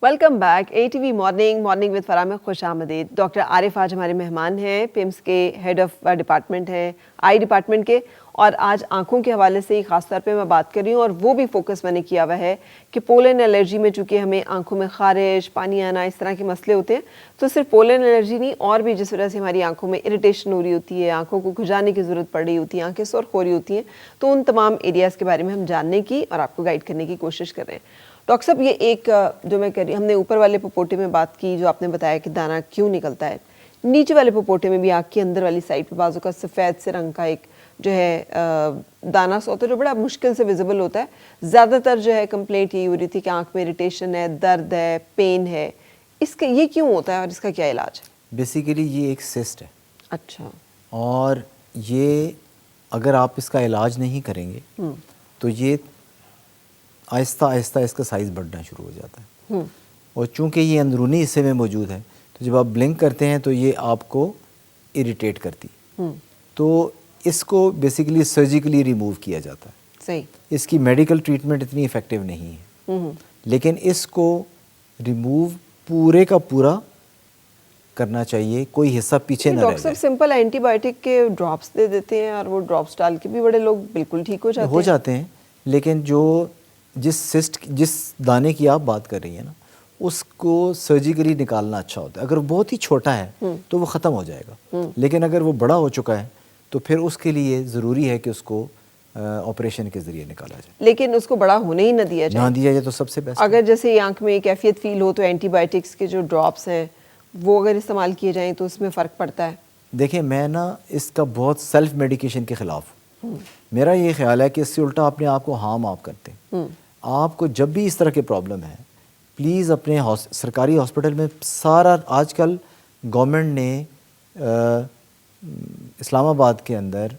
Welcome back ATV morning with Farah में खुश आमदीद। डॉक्टर आरिफ आज हमारे मेहमान हैं, पिम्स के हेड ऑफ डिपार्टमेंट हैं, आई डिपार्टमेंट के, और आज आंखों के हवाले से ही ख़ास तौर पे मैं बात कर रही हूँ। और वो भी फोकस मैंने किया हुआ है कि पोलन एलर्जी में चूँकि हमें आंखों में खारिश, पानी आना, इस तरह के मसले होते हैं, तो सिर्फ पोलन एलर्जी नहीं, और भी जिस वजह से हमारी आंखों में इरिटेशन हो रही होती है, आंखों को खुजाने की ज़रूरत पड़ रही होती है, आंखें सुर्ख हो रही होती हैं, तो उन तमाम एरियाज़ के बारे में हम जानने की और आपको गाइड करने की कोशिश कर रहे हैं। डॉक्टर साहब, ये एक जो मैं कह रही, हमने ऊपर वाले पपोटे में बात की, जो आपने बताया कि दाना क्यों निकलता है, नीचे वाले पपोटे में भी आँख की अंदर वाली साइड पे बाजू का सफ़ेद से रंग का एक जो है दाना सा होता है, जो बड़ा मुश्किल से विजिबल होता है। ज़्यादातर जो है कंप्लेंट यही हो रही थी कि आँख में इरिटेशन है, दर्द है, पेन है। इसका ये क्यों होता है और इसका क्या इलाज है? बेसिकली ये एक सिस्ट है। अच्छा। और ये अगर आप इसका इलाज नहीं करेंगे तो ये आहिस्ता आहिस्ता इसका साइज़ बढ़ना शुरू हो जाता है। और चूंकि ये अंदरूनी हिस्से में मौजूद है, तो जब आप ब्लिंक करते हैं तो ये आपको इरिटेट करती। तो इसको बेसिकली सर्जिकली रिमूव किया जाता है। सही। इसकी मेडिकल ट्रीटमेंट इतनी इफ़ेक्टिव नहीं है, लेकिन इसको रिमूव पूरे का पूरा करना चाहिए, कोई हिस्सा पीछे न रह जाए। डॉक्टर साहब सिंपल एंटीबायोटिक के ड्रॉप्स दे देते हैं और वो ड्रॉप्स डाल के भी बड़े लोग बिल्कुल ठीक हो जाते हैं। लेकिन जो जिस दाने की आप बात कर रही हैं ना, उसको सर्जिकली निकालना अच्छा होता है। अगर बहुत ही छोटा है तो वो ख़त्म हो जाएगा, लेकिन अगर वो बड़ा हो चुका है तो फिर उसके लिए ज़रूरी है कि उसको ऑपरेशन के ज़रिए निकाला जाए। लेकिन उसको बड़ा होने ही न दिया जाए तो सबसे बेस्ट। अगर जैसे आंख में कैफियत फील हो तो एंटीबायोटिक्स के जो ड्रॉप्स हैं वो अगर इस्तेमाल किए जाएं तो उसमें फ़र्क पड़ता है। देखिए, मैं ना इसका बहुत सेल्फ मेडिकेशन के ख़िलाफ़ हूँ। मेरा ये ख्याल है कि इससे उल्टा अपने आप को हार्म आप करते हैं। आपको जब भी इस तरह के प्रॉब्लम है, प्लीज़ अपने सरकारी हॉस्पिटल में सारा, आजकल गवर्नमेंट ने इस्लामाबाद के अंदर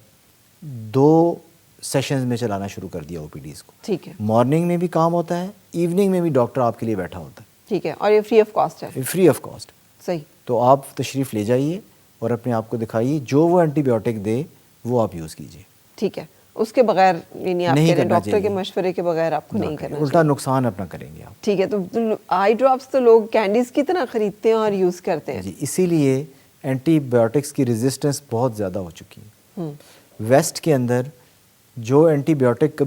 2 सेशंस में चलाना शुरू कर दिया OPDs को। ठीक है। मॉर्निंग में भी काम होता है, इवनिंग में भी डॉक्टर आपके लिए बैठा होता है। ठीक है। और ये फ्री ऑफ कॉस्ट है? Free of cost. सही। तो आप तशरीफ़ ले जाइए और अपने आप को दिखाइए, जो वो एंटीबायोटिक दे वो आप यूज़ कीजिए। ठीक है। उसके बगैर नहीं, आप कह रहे डॉक्टर के मशवरे के बगैर आपको नहीं करना, उल्टा नुकसान अपना करेंगे आप। ठीक है। तो आई ड्रॉप्स तो लोग कैंडीज़ की तरह ख़रीदते हैं और यूज़ करते हैं। जी, इसीलिए एंटीबायोटिक्स की रेजिस्टेंस बहुत ज़्यादा हो चुकी है। वेस्ट के अंदर जो एंटीबायोटिक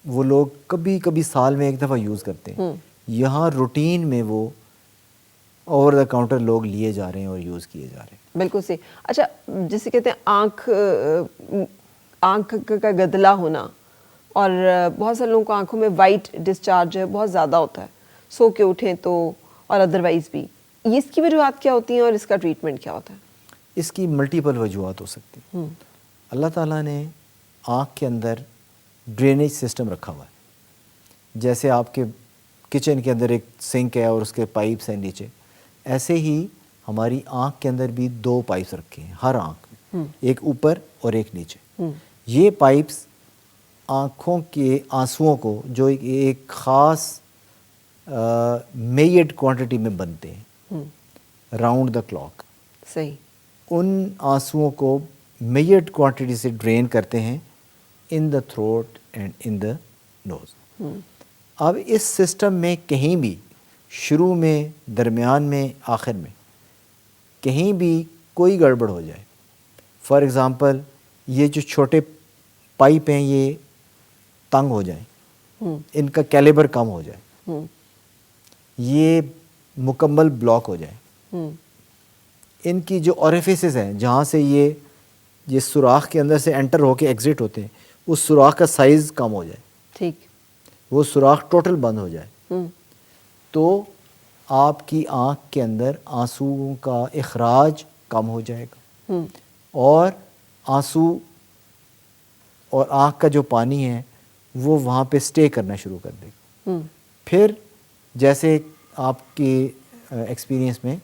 वो लोग कभी साल में एक दफ़ा यूज़ करते हैं, यहाँ रूटीन में वो ओवर द काउंटर लोग लिए जा रहे हैं और यूज़ किए जा रहे हैं। बिल्कुल सही। अच्छा, जिसे कहते हैं आँख का गदला होना, और बहुत सारे लोगों को आँखों में वाइट डिस्चार्ज है बहुत ज़्यादा होता है, सो के उठें तो, और अदरवाइज़ भी, ये इसकी वजूहत क्या होती हैं और इसका ट्रीटमेंट क्या होता है? इसकी मल्टीपल वजूहत हो सकती हैं। अल्लाह ताला ने आँख के अंदर ड्रेनेज सिस्टम रखा हुआ है। जैसे आपके किचन के अंदर एक सिंक है और उसके पाइप्स हैं नीचे, ऐसे ही हमारी आँख के अंदर भी 2 पाइप्स रखे हैं हर आँख में, एक ऊपर और एक नीचे। ये पाइप्स आँखों के आंसुओं को, जो एक ख़ास मेजर्ड क्वांटिटी में बनते हैं राउंड द क्लॉक, सही, उन आंसुओं को मेजर्ड क्वांटिटी से ड्रेन करते हैं in the throat and in the nose. अब इस सिस्टम में कहीं भी शुरू में, दरमियान में, आखिर में कहीं भी कोई गड़बड़ हो जाए, फॉर एग्ज़ाम्पल ये जो छोटे पाइप हैं ये तंग हो जाएं, इनका कैलिबर कम हो जाए, ये मुकम्मल ब्लॉक हो जाए, इनकी जो ओरिफिसेस हैं जहाँ से ये सुराख के अंदर से एंटर होके एग्ज़िट होते हैं, उस सुराख का साइज़ कम हो जाए, ठीक, वो सुराख टोटल बंद हो जाए, तो आपकी आँख के अंदर आंसुओं का इखराज कम हो जाएगा और आंसू और आँख का जो पानी है वो वहाँ पे स्टे करना शुरू कर देगा। फिर जैसे आपके एक्सपीरियंस में,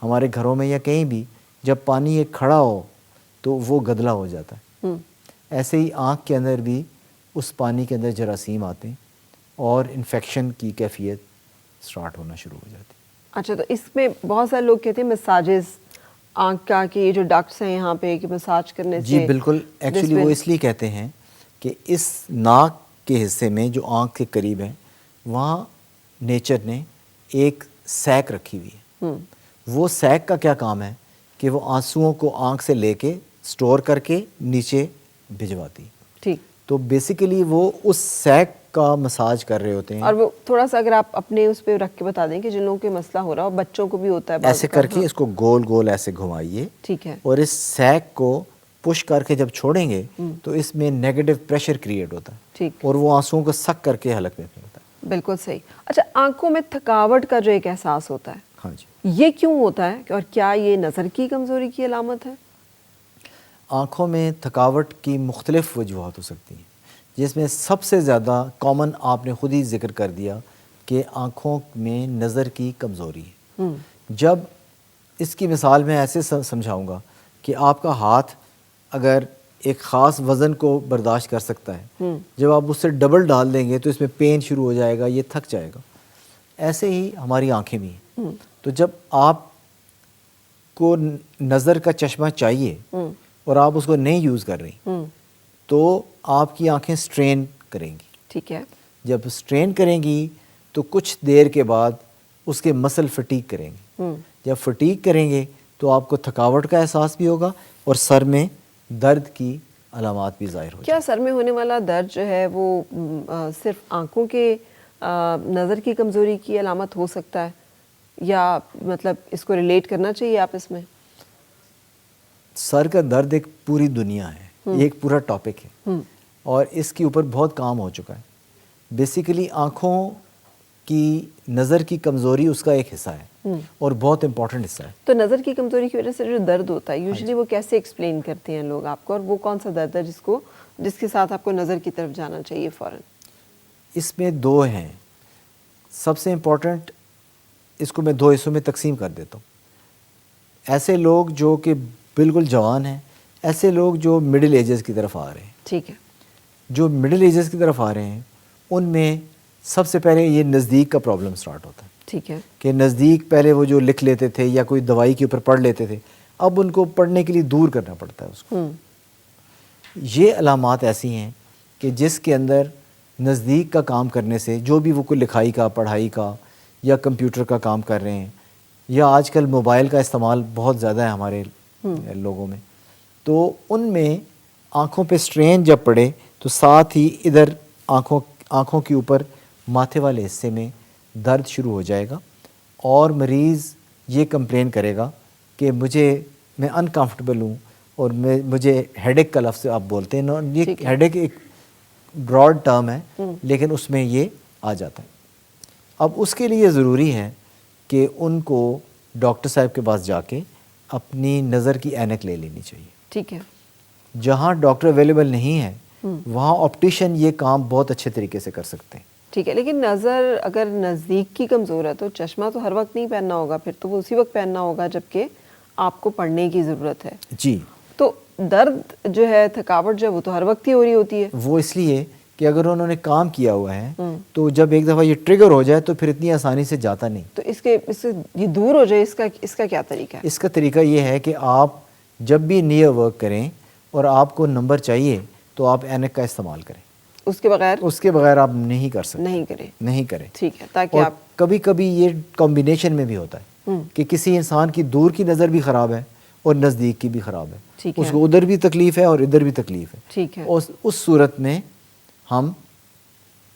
हमारे घरों में या कहीं भी जब पानी एक खड़ा हो तो वो गदला हो जाता है, ऐसे ही आँख के अंदर भी उस पानी के अंदर जरासीम आते हैं और इन्फेक्शन की कैफियत स्टार्ट होना शुरू हो जाती है। अच्छा, तो इसमें बहुत सारे लोग कहते हैं मसाजेस आँख का, कि ये जो डक्ट्स हैं यहाँ पे कि मसाज करने से, जी बिल्कुल, एक्चुअली वो इसलिए कहते हैं कि इस नाक के हिस्से में जो आँख के करीब है, वहाँ नेचर ने ایک سیک رکھی ہوئی ہے. وہ سیک کا کیا کام ہے کہ وہ آنسوؤں کو آنکھ سے لے کے سٹور کر کے نیچے بھجواتی. ٹھیک. تو بیسیکلی وہ اس سیک کا مساج کر رہے ہوتے ہیں. اور وہ تھوڑا سا اگر آپ اپنے اس پہ رکھ کے بتا دیں کہ جن لوگوں کے مسئلہ ہو رہا ہے اور بچوں کو بھی ہوتا ہے ایسے کر کے اس کو گول گول ایسے گھمائیے. ٹھیک ہے. اور اس سیک کو پش کر کے جب چھوڑیں گے تو اس میں نیگیٹو پریشر کریٹ ہوتا ہے. ٹھیک. اور وہ آنسوؤں کو سک کر کے حلق میں پھینکتا ہے. بالکل صحیح. اچھا آنکھوں میں تھکاوٹ کا جو ایک احساس ہوتا ہے ہاں جی. یہ کیوں ہوتا ہے اور کیا یہ نظر کی کمزوری کی علامت ہے؟ آنکھوں میں تھکاوٹ کی مختلف وجوہات ہو سکتی ہیں جس میں سب سے زیادہ کامن آپ نے خود ہی ذکر کر دیا کہ آنکھوں میں نظر کی کمزوری ہے. جب اس کی مثال میں ایسے سمجھاؤں گا کہ آپ کا ہاتھ اگر ایک خاص وزن کو برداشت کر سکتا ہے، جب آپ اس سے ڈبل ڈال دیں گے تو اس میں پین شروع ہو جائے گا، یہ تھک جائے گا. ایسے ہی ہماری آنکھیں بھی ہیں. تو جب آپ کو نظر کا چشمہ چاہیے اور آپ اس کو نہیں یوز کر رہی تو آپ کی آنکھیں سٹرین کریں گی. ٹھیک ہے. جب سٹرین کریں گی تو کچھ دیر کے بعد اس کے مسل فٹیگ کریں گے. جب فٹیگ کریں گے تو آپ کو تھکاوٹ کا احساس بھی ہوگا اور سر میں درد کی علامات بھی ظاہر ہو جائیں. کیا سر میں ہونے والا درد جو ہے وہ صرف آنکھوں کے نظر کی کمزوری کی علامت ہو سکتا ہے یا مطلب اس کو ریلیٹ کرنا چاہیے آپس میں؟ سر کا درد ایک پوری دنیا ہے، یہ ایک پورا ٹاپک ہے اور اس کے اوپر بہت کام ہو چکا ہے. بیسیکلی آنکھوں کی نظر کی کمزوری اس کا ایک حصہ ہے اور بہت امپورٹنٹ حصہ ہے. تو نظر کی کمزوری کی وجہ سے جو درد ہوتا ہے یوزلی وہ کیسے ایکسپلین کرتے ہیں لوگ آپ کو، اور وہ کون سا درد ہے جس کے ساتھ آپ کو نظر کی طرف جانا چاہیے فوراً؟ اس میں دو ہیں. سب سے امپورٹنٹ اس کو میں دو حصوں میں تقسیم کر دیتا ہوں. ایسے لوگ جو کہ بالکل جوان ہیں، ایسے لوگ جو مڈل ایجز کی طرف آ رہے ہیں. ٹھیک ہے. جو مڈل ایجز کی طرف آ رہے ہیں ان میں سب سے پہلے یہ نزدیک کا پرابلم سٹارٹ ہوتا ہے. ٹھیک ہے. کہ نزدیک پہلے وہ جو لکھ لیتے تھے یا کوئی دوائی کے اوپر پڑھ لیتے تھے، اب ان کو پڑھنے کے لیے دور کرنا پڑتا ہے اس کو. یہ علامات ایسی ہیں کہ جس کے اندر نزدیک کا کام کرنے سے جو بھی وہ کوئی لکھائی کا، پڑھائی کا یا کمپیوٹر کا کام کر رہے ہیں یا آج کل موبائل کا استعمال بہت زیادہ ہے ہمارے لوگوں میں، تو ان میں آنکھوں پہ سٹرین جب پڑے تو ساتھ ہی ادھر آنکھوں کے اوپر ماتھے والے حصے میں درد شروع ہو جائے گا اور مریض یہ کمپلین کرے گا کہ میں انکمفرٹیبل ہوں اور مجھے ہیڈ ایک کا لفظ آپ بولتے ہیں. یہ ہیڈ ایک براڈ ٹرم ہے لیکن اس میں یہ آ جاتا ہے. اب اس کے لیے ضروری ہے کہ ان کو ڈاکٹر صاحب کے پاس جا کے اپنی نظر کی اینک لے لینی چاہیے. ٹھیک ہے. جہاں ڈاکٹر اویلیبل نہیں ہے وہاں آپٹیشین یہ کام بہت اچھے طریقے سے کر سکتے ہیں. ٹھیک ہے. لیکن نظر اگر نزدیک کی کمزور ہے تو چشمہ تو ہر وقت نہیں پہننا ہوگا، پھر تو وہ اسی وقت پہننا ہوگا جبکہ آپ کو پڑھنے کی ضرورت ہے. جی. تو درد جو ہے، تھکاوٹ جو ہے وہ تو ہر وقت ہی ہو رہی ہوتی ہے. وہ اس لیے کہ اگر انہوں نے کام کیا ہوا ہے تو جب ایک دفعہ یہ ٹریگر ہو جائے تو پھر اتنی آسانی سے جاتا نہیں. تو اس سے یہ دور ہو جائے، اس کا کیا طریقہ ہے؟ اس کا طریقہ یہ ہے کہ آپ جب بھی نیئر ورک کریں اور آپ کو نمبر چاہیے تو آپ اینک کا استعمال کریں. اس کے بغیر آپ نہیں کر سکتے. نہیں کریں. ٹھیک ہے. تاکہ اور آپ کبھی کبھی یہ کمبینیشن میں بھی ہوتا ہے کہ کسی انسان کی دور کی نظر بھی خراب ہے اور نزدیک کی بھی خراب ہے، اس کو ادھر بھی تکلیف ہے اور ادھر بھی تکلیف ہے. ٹھیک ہے. اس صورت میں ہم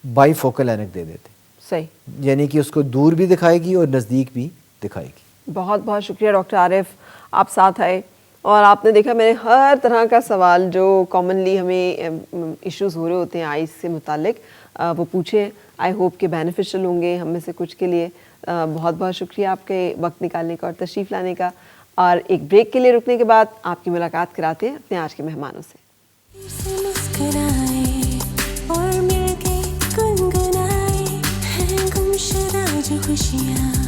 بائی فوکل اینک دے دیتے. صحیح. یعنی کہ اس کو دور بھی دکھائے گی اور نزدیک بھی دکھائے گی. بہت بہت شکریہ ڈاکٹر عارف، آپ ساتھ آئے اور آپ نے دیکھا میں نے ہر طرح کا سوال جو کامنلی ہمیں ایشوز ہو رہے ہوتے ہیں آئیز سے متعلق وہ پوچھے. آئی ہوپ کہ بینیفیشل ہوں گے ہم میں سے کچھ کے لیے. بہت بہت شکریہ آپ کے وقت نکالنے کا اور تشریف لانے کا. اور ایک بریک کے لیے رکنے کے بعد آپ کی ملاقات کراتے ہیں اپنے آج کے مہمانوں سے. اور مل کے گنگنائے ہیں گمشدہ جو خوشیاں.